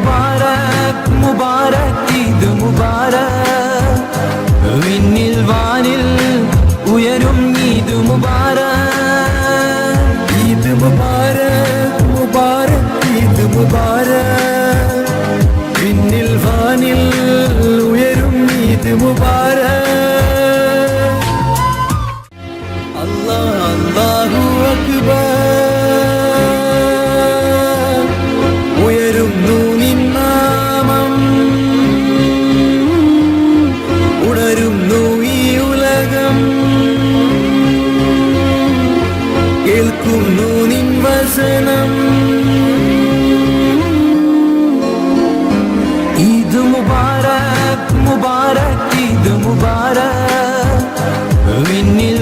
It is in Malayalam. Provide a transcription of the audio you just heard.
മുബാരക് മുബാരക് ഈദ് മുബാരക് വിണ്ണിൽ വാനിൽ ഉയരും ഈദ് മുബാരക് ഈദ് മുബാരക് മുബാരക് ഈദ് മുബാരക് വിണ്ണിൽ വാനിൽ ഉയരും ഈദ് മുബാരക് അല്ലാഹ് അല്ലാഹു അക്ബർ കേൾക്കുന്നു നിൻ വസനം ഈദ് മുബാരക് മുബാരക് ഈദ് മുബാരക് വിണ്ണിൽ